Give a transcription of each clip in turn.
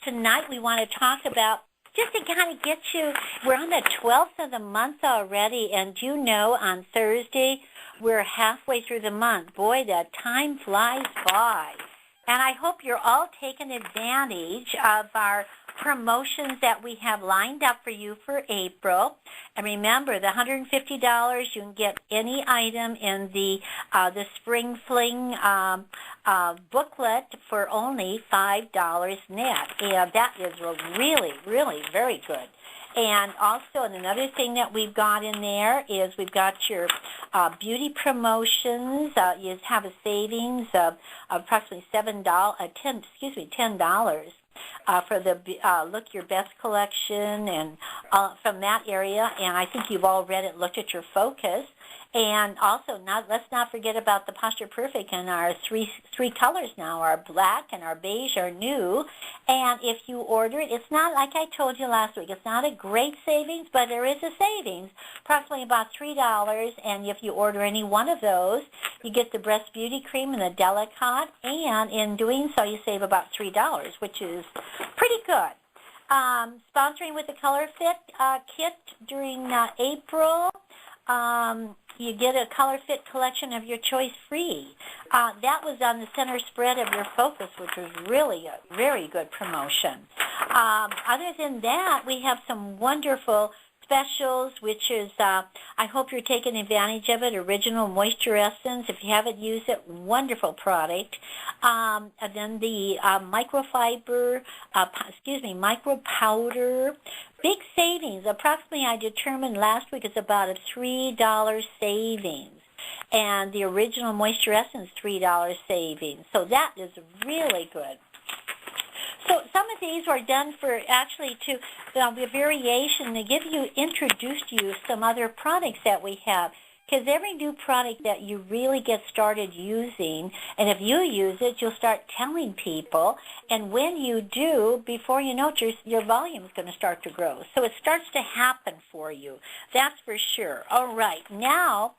tonight we want to talk about, just to kind of get you, we're on the 12th of the month already, and you know on Thursday we're halfway through the month. Boy, that time flies by. And I hope you're all taking advantage of our promotions that we have lined up for you for April. And remember, the $150, you can get any item in the Spring Fling booklet for only $5 net. And that is really, really very good. And also, another thing that we've got in there is we've got your beauty promotions. You have a savings of approximately $10 for the Look Your Best collection, and from that area. And I think you've all read it, looked at your focus. And also, let's not forget about the Posture Perfect and our three colors now. Our black and our beige are new. And if you order it, it's not like I told you last week. It's not a great savings, but there is a savings, approximately about $3. And if you order any one of those, you get the Breast Beauty Cream and the Delicate. And in doing so, you save about $3, which is pretty good. Sponsoring with the Color Fit kit during April. You get a Color Fit collection of your choice free. That was on the center spread of your focus, which was really a very good promotion. Other than that, we have some wonderful specials, which is, I hope you're taking advantage of it. Original Moisture Essence. If you haven't used it, wonderful product. And then the micro powder. Big savings. Approximately, I determined last week, it's about a $3 savings. And the Original Moisture Essence, $3 savings. So that is really good. So some of these are done for actually to the variation to introduce you some other products that we have. Because every new product that you really get started using, and if you use it, you'll start telling people. And when you do, before you know it, your volume is going to start to grow. So it starts to happen for you. That's for sure. All right. Now,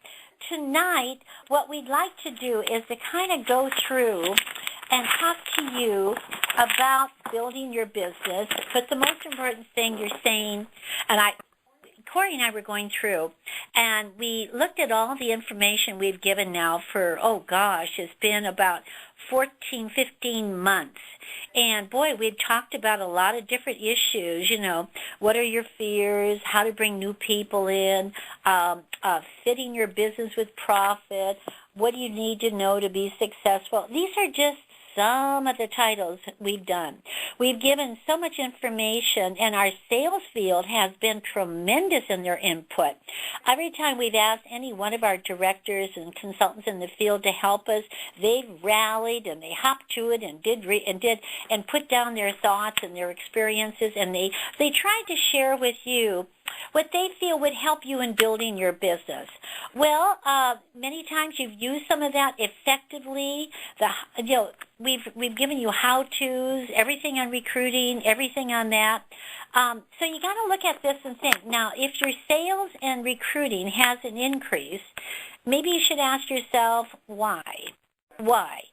tonight, what we'd like to do is to kind of go through and talk to you about building your business. But the most important thing you're saying, and Corey and I were going through, and we looked at all the information we've given now for, it's been about 14, 15 months. And, boy, we've talked about a lot of different issues, what are your fears, how to bring new people in, fitting your business with profit, what do you need to know to be successful. These are just some of the titles we've done. We've given so much information, and our sales field has been tremendous in their input. Every time we've asked any one of our directors and consultants in the field to help us, they've rallied and they hopped to it and put down their thoughts and their experiences, and they tried to share with you what they feel would help you in building your business. Well, many times you've used some of that effectively. We've given you how-tos, everything on recruiting, everything on that. So you got to look at this and think. Now, if your sales and recruiting has an increase, maybe you should ask yourself why. Why?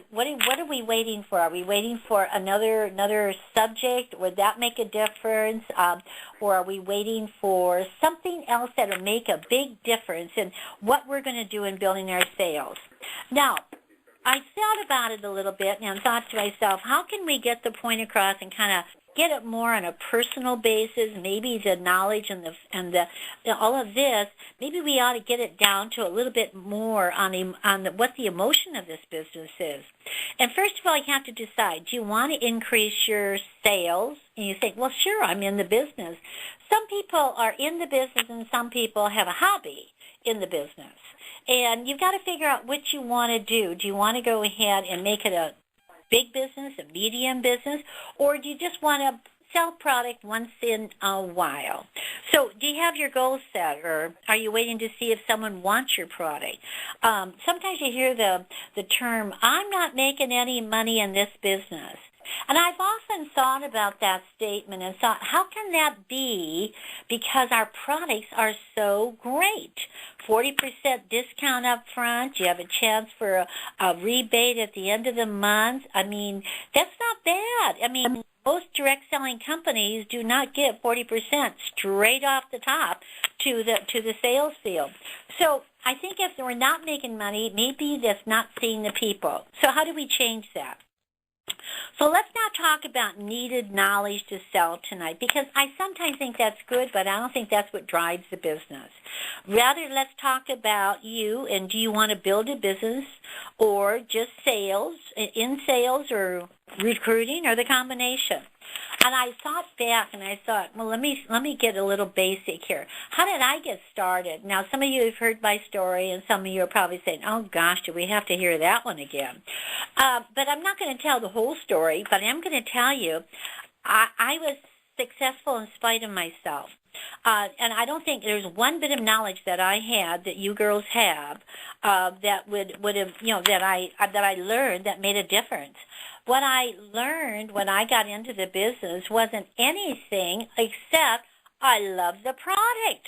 What are we waiting for? Are we waiting for another subject? Would that make a difference? Or are we waiting for something else that will make a big difference in what we're going to do in building our sales? Now, I thought about it a little bit and thought to myself, how can we get the point across and kind of get it more on a personal basis? Maybe the knowledge and all of this, maybe we ought to get it down to a little bit more on what the emotion of this business is. And first of all, you have to decide, do you want to increase your sales? And you think, well, sure, I'm in the business. Some people are in the business and some people have a hobby in the business. And you've got to figure out what you want to do. Do you want to go ahead and make it a big business, a medium business, or do you just want to sell product once in a while? So do you have your goals set, or are you waiting to see if someone wants your product? Sometimes you hear the term, I'm not making any money in this business. And I've often often thought about that statement and thought, how can that be? Because our products are so great. 40% discount up front. You have a chance for a rebate at the end of the month. I mean, that's not bad. I mean, most direct selling companies do not give 40% straight off the top to the sales field. So I think if we're not making money, maybe that's not seeing the people. So how do we change that? So let's now talk about needed knowledge to sell tonight, because I sometimes think that's good, but I don't think that's what drives the business. Rather, let's talk about you, and do you want to build a business or just sales, in sales or recruiting, or the combination? And I thought back and I thought, well, let me get a little basic here. How did I get started? Now, some of you have heard my story, and some of you are probably saying, oh, gosh, do we have to hear that one again? But I'm not going to tell the whole story, but I am going to tell you I was successful in spite of myself. And I don't think there's one bit of knowledge that I had that you girls have that would have, that I learned that made a difference. What I learned when I got into the business wasn't anything except I love the product.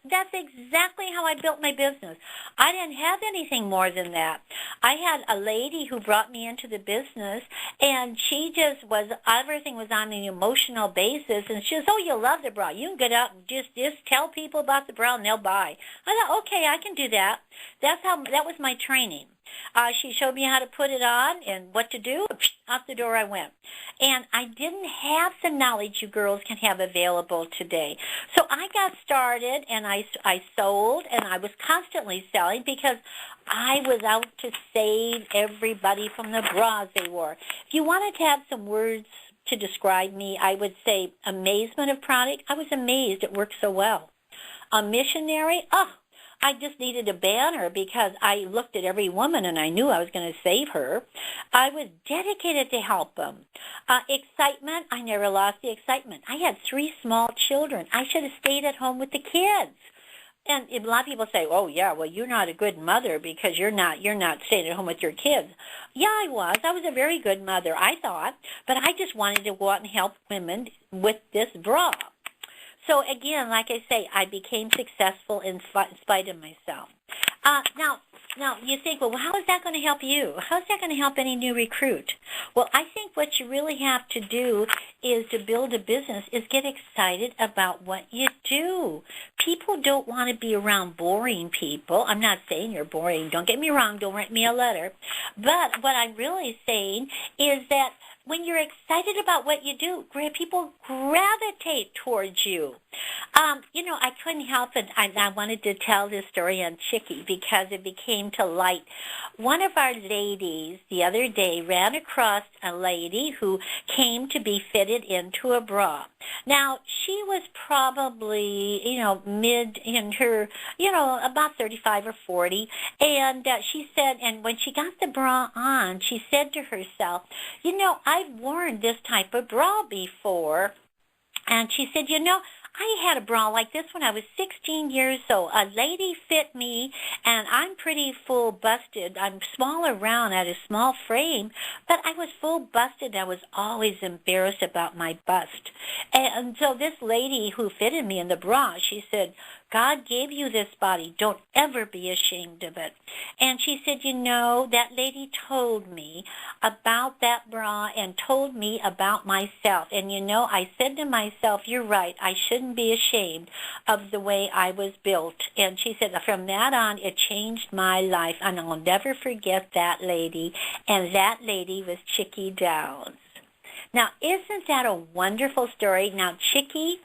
That's exactly how I built my business. I didn't have anything more than that. I had a lady who brought me into the business, and she just was, everything was on an emotional basis, and she says, oh, you love the bra. You can get out and just tell people about the bra and they'll buy. I thought, okay, I can do that. That was my training. She showed me how to put it on and what to do. Out the door I went. And I didn't have the knowledge you girls can have available today. So I got started, and I sold, and I was constantly selling because I was out to save everybody from the bras they wore. If you wanted to have some words to describe me, I would say amazement of product. I was amazed it worked so well. A missionary, I just needed a banner because I looked at every woman and I knew I was going to save her. I was dedicated to help them. Excitement, I never lost the excitement. I had 3 small children. I should have stayed at home with the kids. And a lot of people say, oh, yeah, well, you're not a good mother because you're not staying at home with your kids. Yeah, I was. I was a very good mother, I thought. But I just wanted to go out and help women with this bra. So again, like I say, I became successful in spite of myself. Now you think, well, how is that going to help you? How is that going to help any new recruit? Well, I think what you really have to do is to build a business is get excited about what you do. People don't want to be around boring people. I'm not saying you're boring. Don't get me wrong. Don't write me a letter. But what I'm really saying is that when you're excited about what you do, people gravitate towards you. I couldn't help it. I wanted to tell this story on Chicky because it became to light. One of our ladies the other day ran across a lady who came to be fitted into a bra. Now, she was probably, mid in her, about 35 or 40. And she said, and when she got the bra on, she said to herself, I've worn this type of bra before. And she said, I had a bra like this when I was 16 years old. A lady fit me, and I'm pretty full busted. I'm small around, I had a small frame, but I was full busted. I was always embarrassed about my bust. And so this lady who fitted me in the bra, she said, God gave you this body. Don't ever be ashamed of it. And she said, that lady told me about that bra and told me about myself. And, I said to myself, you're right. I shouldn't be ashamed of the way I was built. And she said, from that on, it changed my life. And I'll never forget that lady. And that lady was Chicky Downs. Now, isn't that a wonderful story? Now, Chicky,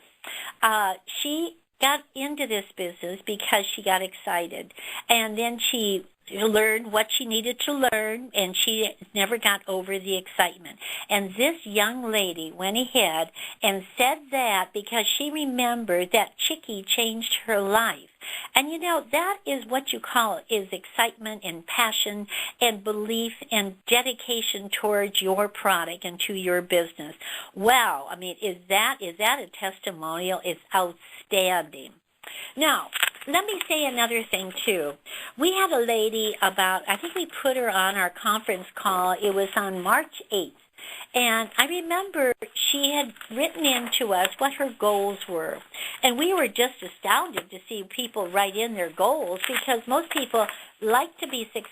she got into this business because she got excited, and then she learned what she needed to learn, and she never got over the excitement. And this young lady went ahead and said that because she remembered that Chicky changed her life. And that is what you call is excitement and passion and belief and dedication towards your product and to your business. Wow, is that a testimonial? It's outstanding. Now, let me say another thing, too. We had a lady I think we put her on our conference call. It was on March 8th. And I remember she had written in to us what her goals were. And we were just astounded to see people write in their goals, because most people like to be successful